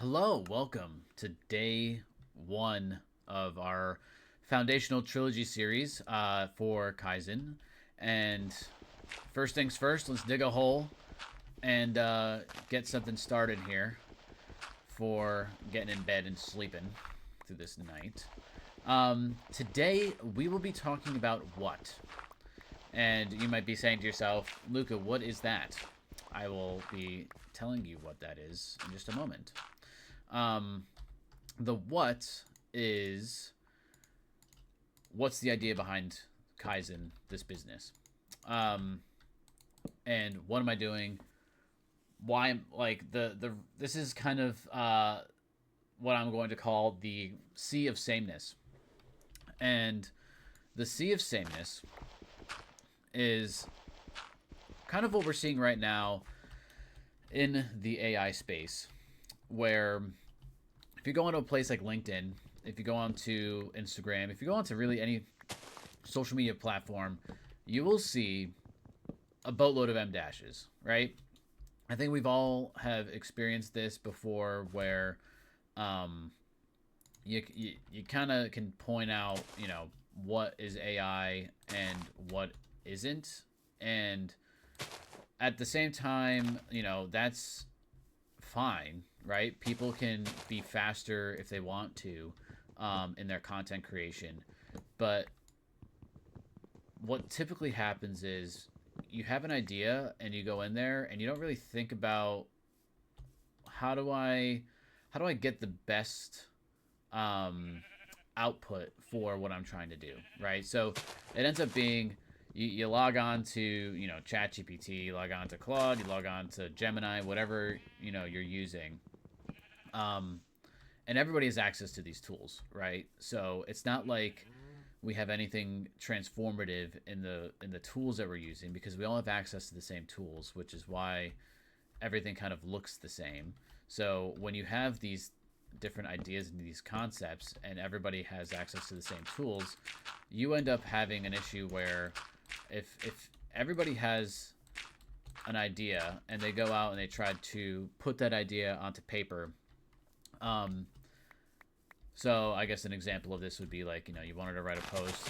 Hello, welcome to day one of our foundational trilogy series for Kaizen. And first things first, let's dig a hole and get something started here for getting in bed and sleeping through this night. Today, we will be talking about what? And you might be saying to yourself, Luca, what is that? I will be telling you what that is in just a moment. Um, the what is what's the idea behind Kaizen, this business, um, and what am I doing? Why am like the this is kind of what I'm going to call the Sea of Sameness, and the Sea of Sameness is kind of what we're seeing right now in the AI space, where if you go into a place like LinkedIn, if you go onto Instagram, if you go onto really any social media platform, you will see a boatload of M dashes, right? I think we've all have experienced this before, where um, you kind of can point out, what is AI and what isn't, and at the same time, that's fine, right? People can be faster if they want to in their content creation. But what typically happens is you have an idea and you go in there and you don't really think about how do I how do I get the best um, output for what I'm trying to do, right? So it ends up being you log on to ChatGPT, you log on to Claude, you log on to Gemini, whatever you're using, um, and everybody has access to these tools, right? So it's not like we have anything transformative in the tools that we're using, because we all have access to the same tools, which is why everything kind of looks the same. So when you have these different ideas and these concepts and everybody has access to the same tools, you end up having an issue where if everybody has an idea and they go out and they try to put that idea onto paper, um, so I guess an example of this would be like, you wanted to write a post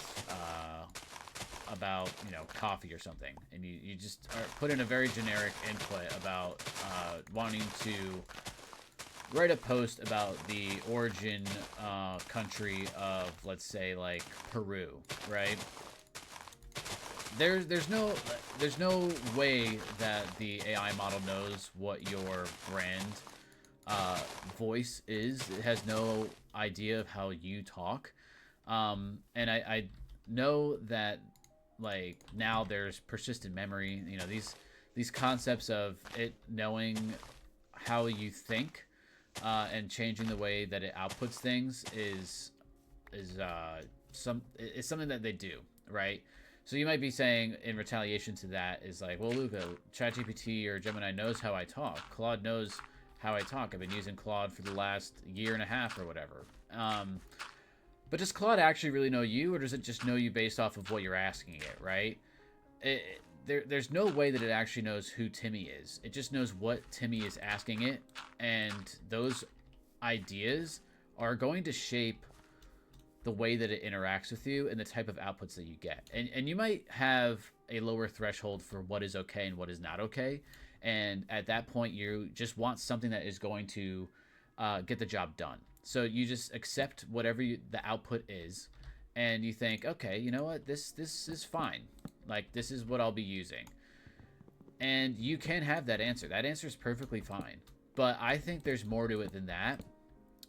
about, coffee or something, and you just put in a very generic input about wanting to write a post about the origin country of, let's say, like Peru, right? There's no way that the AI model knows what your brand voice is. It has no idea of how you talk, and I know that, like, now there's persistent memory. These concepts of it knowing how you think and changing the way that it outputs things is something that they do, right? So you might be saying, in retaliation to that, is like, well, Luca, ChatGPT or Gemini knows how I talk. Claude knows how I talk. I've been using Claude for the last year and a half or whatever. But does Claude actually really know you, or does it just know you based off of what you're asking it, right? There's no way that it actually knows who Timmy is. It just knows what Timmy is asking it, and those ideas are going to shape the way that it interacts with you and the type of outputs that you get. And you might have a lower threshold for what is okay and what is not okay. And at that point, you just want something that is going to get the job done. So you just accept whatever the output is, and you think, okay, you know what, this is fine. Like, this is what I'll be using. And you can have that answer. That answer is perfectly fine. But I think there's more to it than that.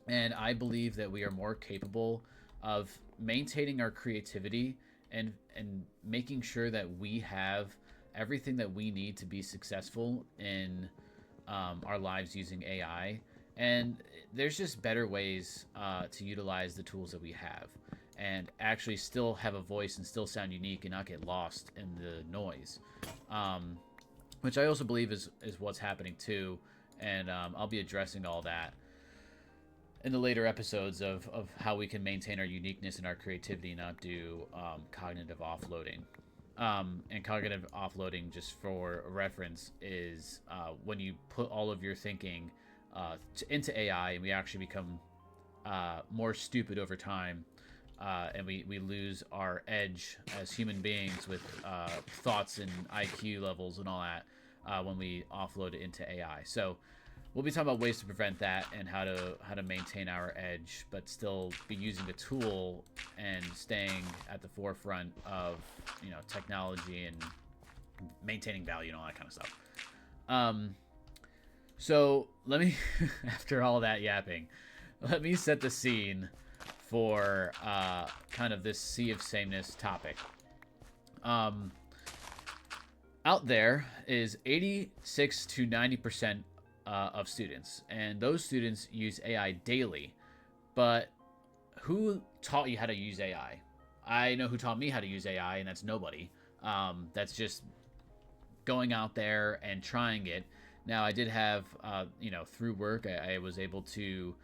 And I believe that we are more capable of maintaining our creativity and making sure that we have everything that we need to be successful in our lives using AI. And there's just better ways to utilize the tools that we have and actually still have a voice and still sound unique and not get lost in the noise, which I also believe is what's happening too. And I'll be addressing all that in the later episodes of how we can maintain our uniqueness and our creativity, not do cognitive offloading. And cognitive offloading, just for reference, is when you put all of your thinking into AI, and we actually become more stupid over time, and we lose our edge as human beings with thoughts and IQ levels and all that when we offload it into AI. So we'll be talking about ways to prevent that and how to maintain our edge, but still be using the tool and staying at the forefront of technology and maintaining value and all that kind of stuff. So let me, after all that yapping, let me set the scene for kind of this Sea of Sameness topic. Out there is 86 to 90% of students, and those students use AI daily. But who taught you how to use AI? I know who taught me how to use AI, and that's nobody. That's just going out there and trying it. Now, I did have, through work, I was able to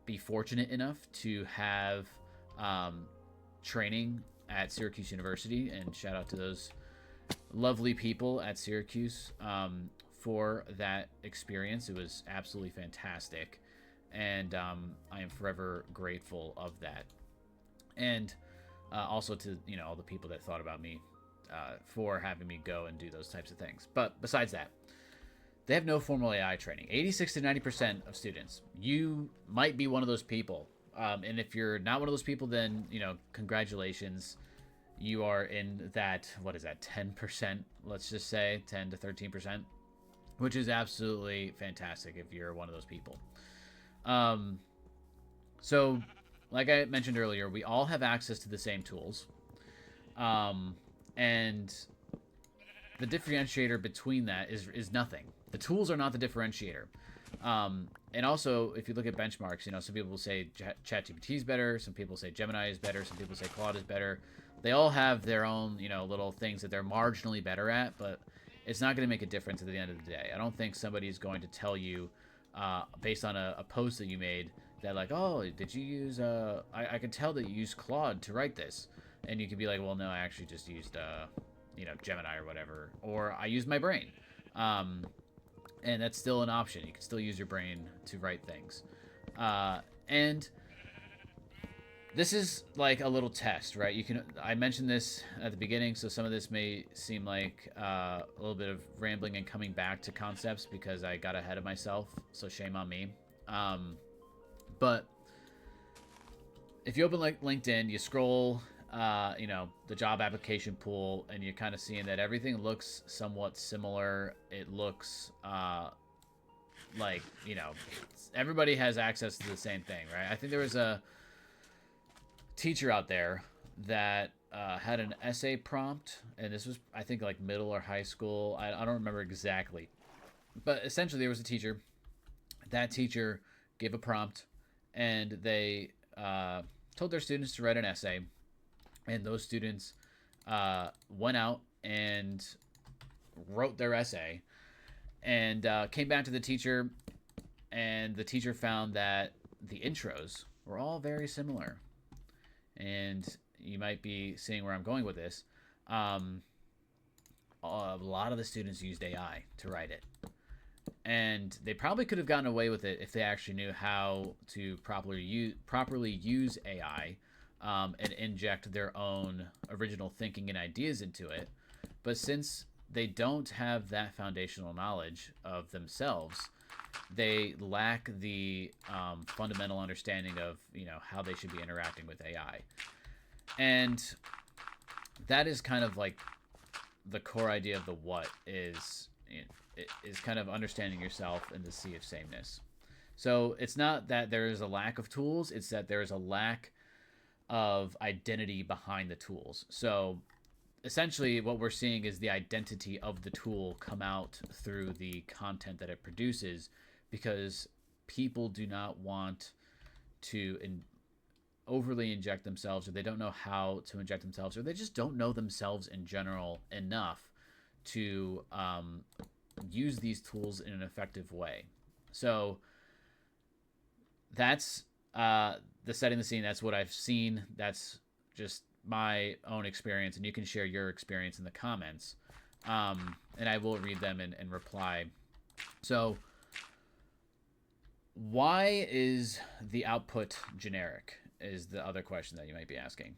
be fortunate enough to have training at Syracuse University, and shout out to those lovely people at Syracuse for that experience. It was absolutely fantastic, and I am forever grateful of that. And also to all the people that thought about me for having me go and do those types of things. But besides that, they have no formal AI training. 86 to 90% of students. You might be one of those people. And if you're not one of those people, then, congratulations. You are in that, 10%, let's just say, 10 to 13%, which is absolutely fantastic if you're one of those people. So, like I mentioned earlier, we all have access to the same tools. And the differentiator between that is nothing. The tools are not the differentiator. And also, if you look at benchmarks, some people will say ChatGPT is better. Some people say Gemini is better. Some people say Claude is better. They all have their own, little things that they're marginally better at, but it's not going to make a difference at the end of the day. I don't think somebody's going to tell you, based on a post that you made, that like, oh, did you use, I could tell that you used Claude to write this. And you could be like, well, no, I actually just used, Gemini or whatever. Or I used my brain. And that's still an option. You can still use your brain to write things. And this is like a little test, right? I mentioned this at the beginning, so some of this may seem like a little bit of rambling and coming back to concepts because I got ahead of myself, so shame on me. But if you open LinkedIn, you scroll, the job application pool, and you're kind of seeing that everything looks somewhat similar. It looks like, everybody has access to the same thing, right? I think there was a teacher out there that had an essay prompt, and this was, I think, like middle or high school. I don't remember exactly. But essentially, there was a teacher. That teacher gave a prompt, and they told their students to write an essay. And those students went out and wrote their essay and came back to the teacher, and the teacher found that the intros were all very similar. And you might be seeing where I'm going with this. A lot of the students used AI to write it. And they probably could have gotten away with it if they actually knew how to properly use AI and inject their own original thinking and ideas into it. But since they don't have that foundational knowledge of themselves, they lack the fundamental understanding of how they should be interacting with AI. And that is kind of like the core idea of the what is kind of understanding yourself in the sea of sameness. So it's not that there is a lack of tools, it's that there is a lack of identity behind the tools. So essentially what we're seeing is the identity of the tool come out through the content that it produces, because people do not want to overly inject themselves, or they don't know how to inject themselves, or they just don't know themselves in general enough to use these tools in an effective way. So that's the setting the scene. That's what I've seen. That's just my own experience, and you can share your experience in the comments, and I will read them and reply. So Why is the output generic? Is the other question that you might be asking.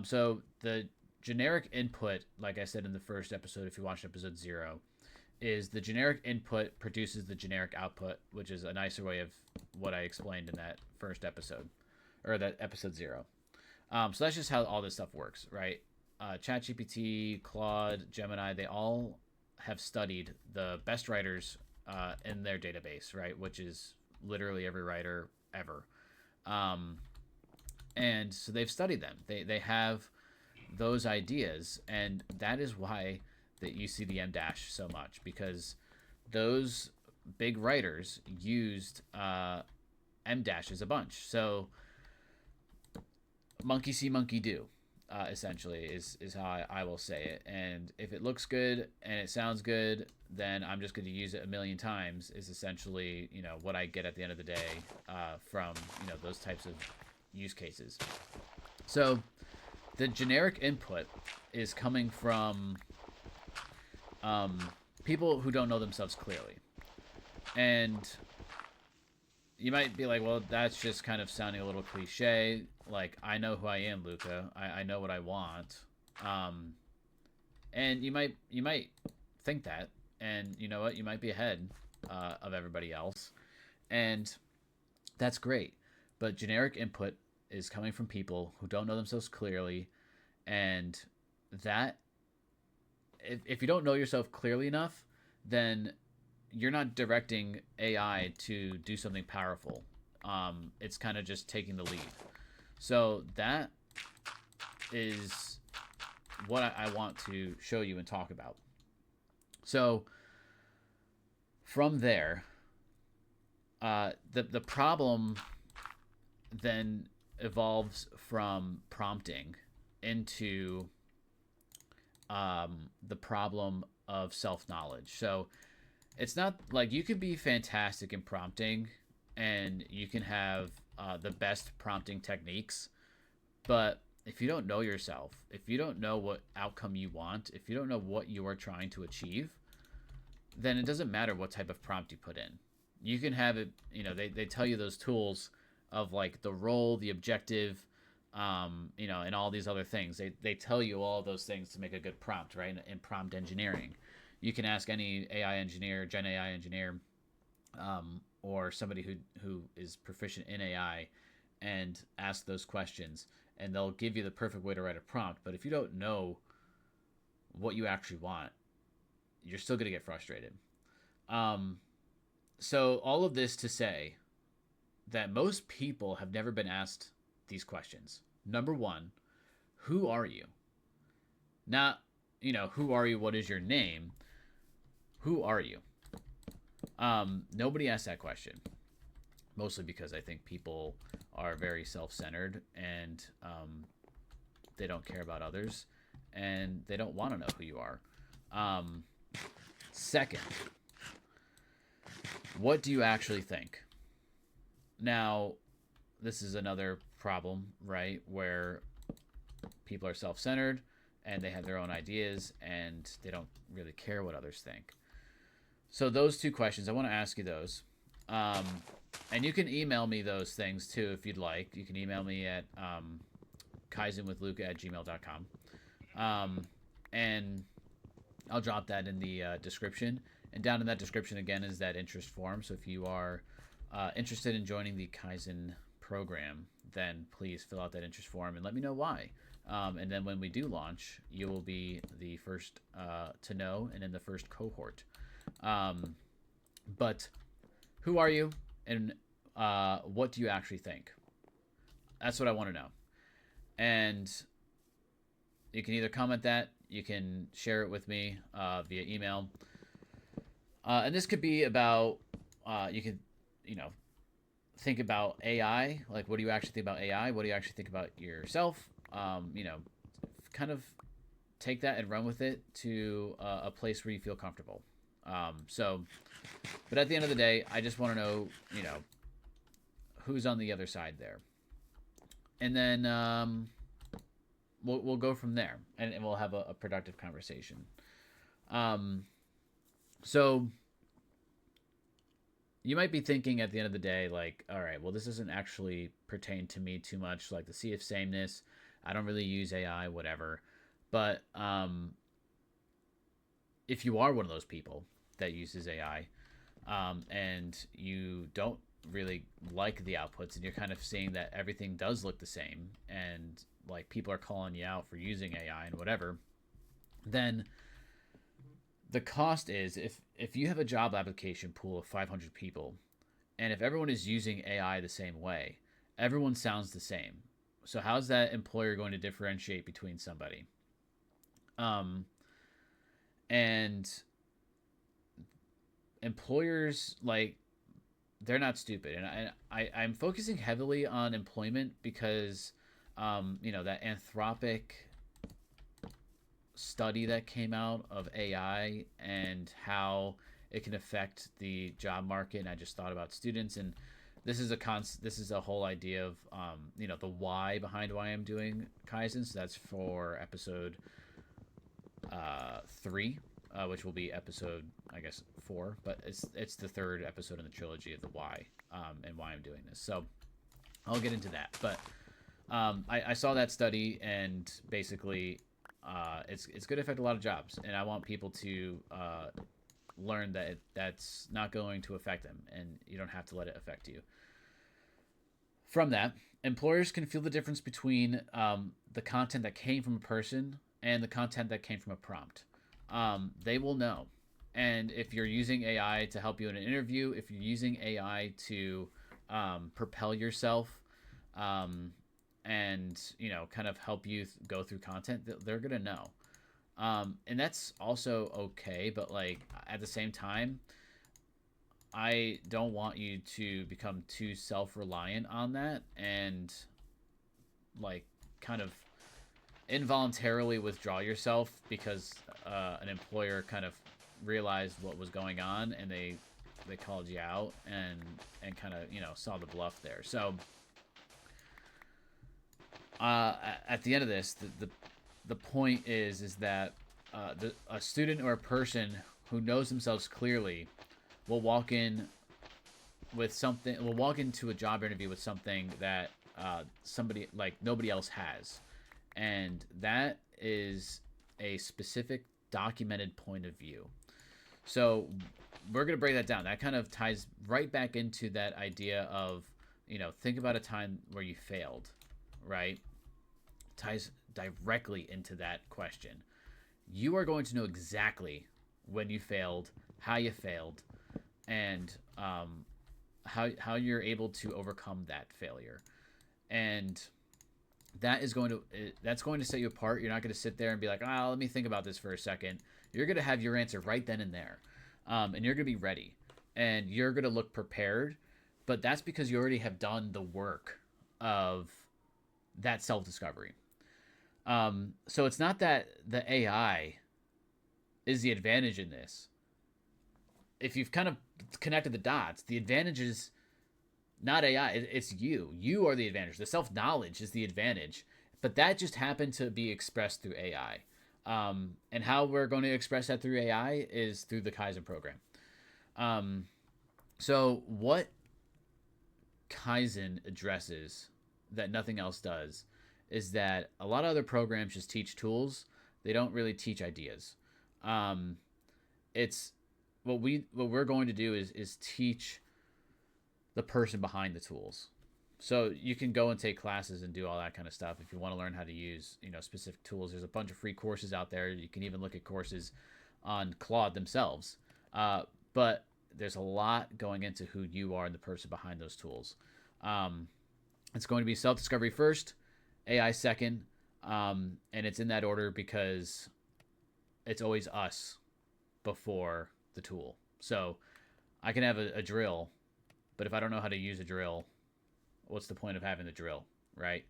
So the generic input, like I said in the first episode, if you watched episode 0, is the generic input produces the generic output, which is a nicer way of what I explained in that first episode, or that episode 0. So that's just how all this stuff works, right? ChatGPT, Claude, Gemini, they all have studied the best writers in their database, right? Which is literally every writer ever. Um, and so they've studied them. They have those ideas, and that is why that you see the M dash so much, because those big writers used M dashes a bunch. So monkey see, monkey do. Essentially, is how I will say it. And if it looks good and it sounds good, then I'm just going to use it a million times. Is essentially what I get at the end of the day from those types of use cases. So the generic input is coming from people who don't know themselves clearly, and you might be like, well, that's just kind of sounding a little cliche. Like, I know who I am, Luca. I know what I want. And you might think that, and you know what? You might be ahead of everybody else, and that's great. But generic input is coming from people who don't know themselves clearly, and that if you don't know yourself clearly enough, then you're not directing AI to do something powerful. It's kind of just taking the lead. So that is what I want to show you and talk about. So from there, the problem then evolves from prompting into the problem of self-knowledge. So it's not like you can be fantastic in prompting and you can have the best prompting techniques, but if you don't know yourself, if you don't know what outcome you want, if you don't know what you are trying to achieve, then it doesn't matter what type of prompt you put in. You can have it, they tell you those tools of like the role, the objective, and all these other things. They tell you all those things to make a good prompt, right? In prompt engineering, you can ask any AI engineer, Gen AI engineer, or somebody who is proficient in AI, and ask those questions, and they'll give you the perfect way to write a prompt. But if you don't know what you actually want, you're still gonna get frustrated. So all of this to say that most people have never been asked these questions. Number one, who are you? Not, who are you? What is your name? Who are you? Nobody asked that question. Mostly because I think people are very self-centered, and they don't care about others, and they don't want to know who you are. Second, what do you actually think? Now, this is another problem, right? Where people are self-centered and they have their own ideas and they don't really care what others think. So those two questions, I want to ask you those. And you can email me those things too if you'd like. You can email me at kaizenwithluca@gmail.com. And I'll drop that in the description. And down in that description again is that interest form. So if you are interested in joining the Kaizen program, then please fill out that interest form and let me know why. And then when we do launch, you will be the first to know and in the first cohort. But who are you, and what do you actually think? That's what I want to know. And you can either comment that, you can share it with me via email. And this could be about, you could, think about AI. Like, what do you actually think about AI? What do you actually think about yourself? Kind of take that and run with it to a place where you feel comfortable. But at the end of the day, I just want to know, who's on the other side there. And then we'll go from there, and we'll have a productive conversation. So you might be thinking at the end of the day, like, all right, well, this doesn't actually pertain to me too much, like the Sea of Sameness. I don't really use AI, whatever. But if you are one of those people that uses AI, and you don't really like the outputs, and you're kind of seeing that everything does look the same, and like people are calling you out for using AI and whatever, then the cost is, if you have a job application pool of 500 people, and if everyone is using AI the same way, everyone sounds the same. So how's that employer going to differentiate between somebody? Um, and employers, like, they're not stupid, and I'm focusing heavily on employment because, that Anthropic study that came out of AI and how it can affect the job market. And I just thought about students, and this is a whole idea of the why behind why I'm doing Kaizen. So that's for episode 3, which will be episode, I guess, 4, but it's the third episode in the trilogy of the why, and why I'm doing this. So I'll get into that, but I saw that study, and basically, it's going to affect a lot of jobs, and I want people to learn that that's not going to affect them, and you don't have to let it affect you. From that, employers can feel the difference between the content that came from a person and the content that came from a prompt. They will know. And if you're using AI to help you in an interview, if you're using AI to propel yourself, and kind of help you go through content, they're gonna know. And that's also okay, but like at the same time, I don't want you to become too self-reliant on that, and like kind of involuntarily withdraw yourself because an employer kind of realized what was going on, and they called you out, and kind of saw the bluff there. So at the end of this, the point is that a student or a person who knows themselves clearly will walk in with something. Will walk into a job interview with something that somebody like nobody else has, and that is a specific documented point of view. So we're gonna break that down. That kind of ties right back into that idea of think about a time where you failed, right? Ties directly into that question. You are going to know exactly when you failed, how you failed, and how you're able to overcome that failure. And that's going to set you apart. You're not going to sit there and be like, let me think about this for a second. You're going to have your answer right then and there, and you're going to be ready, and you're going to look prepared. But that's because you already have done the work of that self-discovery. So it's not that the AI is the advantage in this. If you've kind of connected the dots, the advantage is not AI. It's you. You are the advantage. The self-knowledge is the advantage. But that just happened to be expressed through AI. And how we're going to express that through AI is through the Kaizen program. So what Kaizen addresses that nothing else does is that a lot of other programs just teach tools. They don't really teach ideas. It's what we're going to do is teach the person behind the tools. So you can go and take classes and do all that kind of stuff if you want to learn how to use specific tools. There's a bunch of free courses out there. You can even look at courses on Claude themselves. But there's a lot going into who you are and the person behind those tools. It's going to be self-discovery first, AI second, and it's in that order because it's always us before the tool. So I can have a drill, but if I don't know how to use a drill, what's the point of having the drill, right?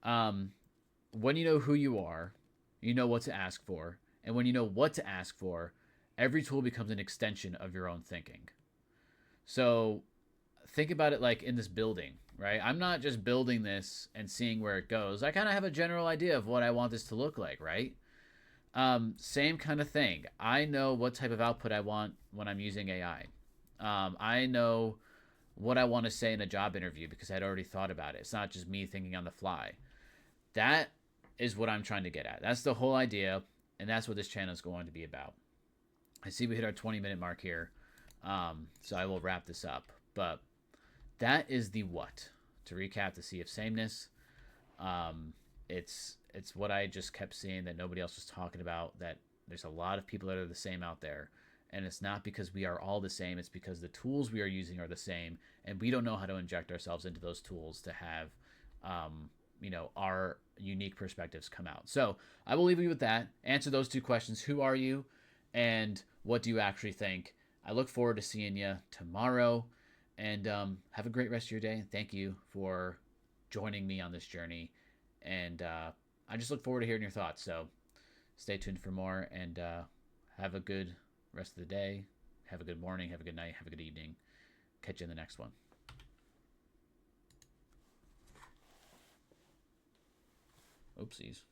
When you know who you are, you know what to ask for. And when you know what to ask for, every tool becomes an extension of your own thinking. So think about it like in this building, right? I'm not just building this and seeing where it goes. I kind of have a general idea of what I want this to look like, right? Same kind of thing. I know what type of output I want when I'm using AI. I know what I want to say in a job interview because I'd already thought about it. It's not just me thinking on the fly. That is what I'm trying to get at. That's the whole idea, and that's what this channel is going to be about. I see we hit our 20-minute mark here, so I will wrap this up. But that is the what. To recap, the Sea of Sameness. It's what I just kept seeing that nobody else was talking about. That there's a lot of people that are the same out there, and it's not because we are all the same. It's because the tools we are using are the same, and we don't know how to inject ourselves into those tools to have, our unique perspectives come out. So I will leave you with that. Answer those two questions: Who are you, and what do you actually think? I look forward to seeing you tomorrow, and have a great rest of your day. Thank you for joining me on this journey, and I just look forward to hearing your thoughts. So stay tuned for more, and have a good rest of the day. Have a good morning. Have a good night. Have a good evening. Catch you in the next one. Oopsies.